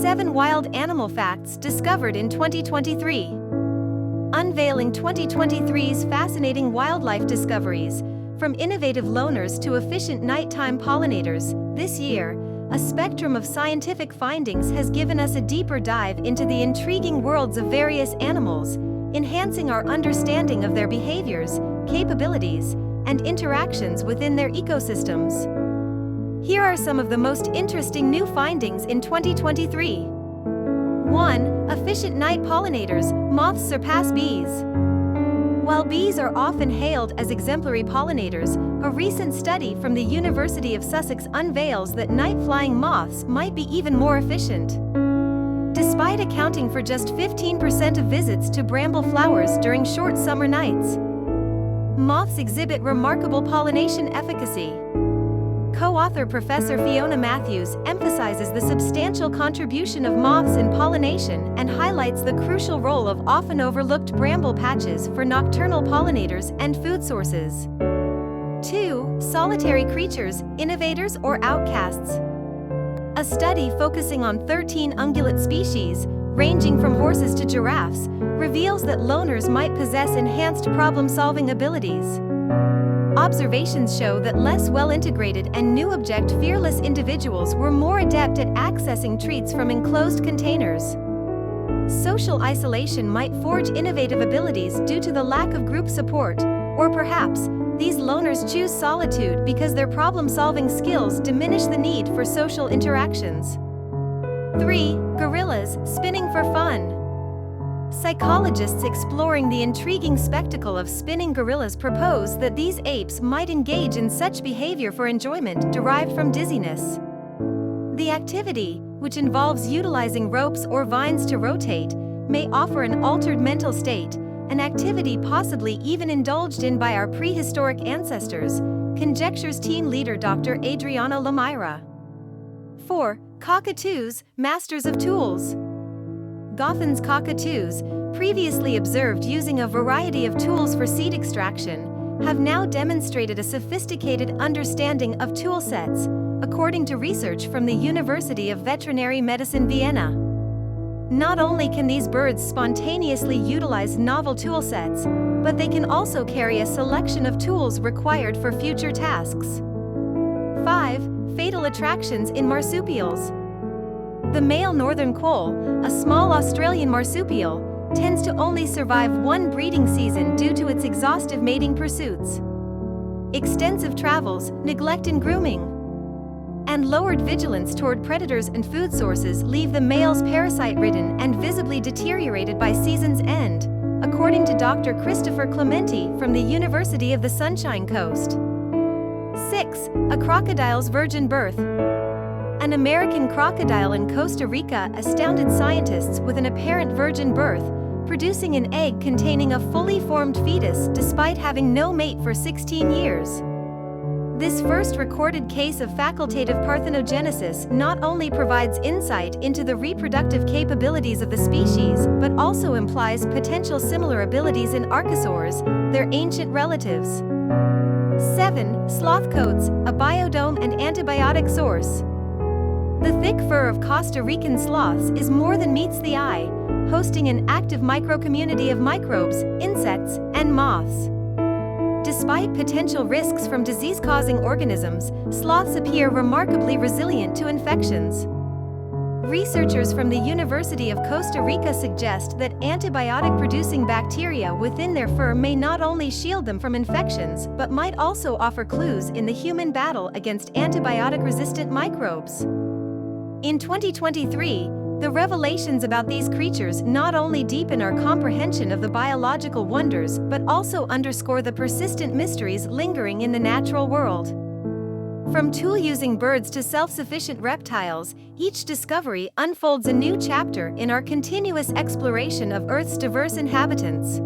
7 wild animal facts discovered in 2023. Unveiling 2023's fascinating wildlife discoveries. From innovative loners to efficient nighttime pollinators, this year, a spectrum of scientific findings has given us a deeper dive into the intriguing worlds of various animals, enhancing our understanding of their behaviors, capabilities, and interactions within their ecosystems. Here are some of the most interesting new findings in 2023. 1. Efficient night pollinators, moths surpass bees. While bees are often hailed as exemplary pollinators, a recent study from the University of Sussex unveils that night-flying moths might be even more efficient. Despite accounting for just 15% of visits to bramble flowers during short summer nights, moths exhibit remarkable pollination efficacy. Co-author Professor Fiona Matthews emphasizes the substantial contribution of moths in pollination and highlights the crucial role of often overlooked bramble patches for nocturnal pollinators and food sources. 2. Solitary creatures, innovators or outcasts. A study focusing on 13 ungulate species, ranging from horses to giraffes, reveals that loners might possess enhanced problem-solving abilities. Observations show that less well-integrated and new object-fearless individuals were more adept at accessing treats from enclosed containers. Social isolation might forge innovative abilities due to the lack of group support, or perhaps, these loners choose solitude because their problem-solving skills diminish the need for social interactions. 3. Gorillas, spinning for fun. Psychologists exploring the intriguing spectacle of spinning gorillas propose that these apes might engage in such behavior for enjoyment derived from dizziness. The activity, which involves utilizing ropes or vines to rotate, may offer an altered mental state, an activity possibly even indulged in by our prehistoric ancestors, conjectures team leader Dr. Adriana Lamira. 4. Cockatoos, masters of tools. Goffin's cockatoos, previously observed using a variety of tools for seed extraction, have now demonstrated a sophisticated understanding of tool sets, according to research from the University of Veterinary Medicine Vienna. Not only can these birds spontaneously utilize novel tool sets, but they can also carry a selection of tools required for future tasks. 5. Fatal attractions in marsupials. The male northern quoll, a small Australian marsupial, tends to only survive one breeding season due to its exhaustive mating pursuits. Extensive travels, neglect in grooming, and lowered vigilance toward predators and food sources leave the males parasite-ridden and visibly deteriorated by season's end, according to Dr. Christopher Clementi from the University of the Sunshine Coast. 6. A crocodile's virgin birth. An American crocodile in Costa Rica astounded scientists with an apparent virgin birth, producing an egg containing a fully formed fetus despite having no mate for 16 years. This first recorded case of facultative parthenogenesis not only provides insight into the reproductive capabilities of the species, but also implies potential similar abilities in archosaurs, their ancient relatives. 7. Sloth coats, a biodome and antibiotic source. The thick fur of Costa Rican sloths is more than meets the eye, hosting an active microcommunity of microbes, insects, and moths. Despite potential risks from disease-causing organisms, sloths appear remarkably resilient to infections. Researchers from the University of Costa Rica suggest that antibiotic-producing bacteria within their fur may not only shield them from infections, but might also offer clues in the human battle against antibiotic-resistant microbes. In 2023, the revelations about these creatures not only deepen our comprehension of the biological wonders but also underscore the persistent mysteries lingering in the natural world. From tool-using birds to self-sufficient reptiles, each discovery unfolds a new chapter in our continuous exploration of Earth's diverse inhabitants.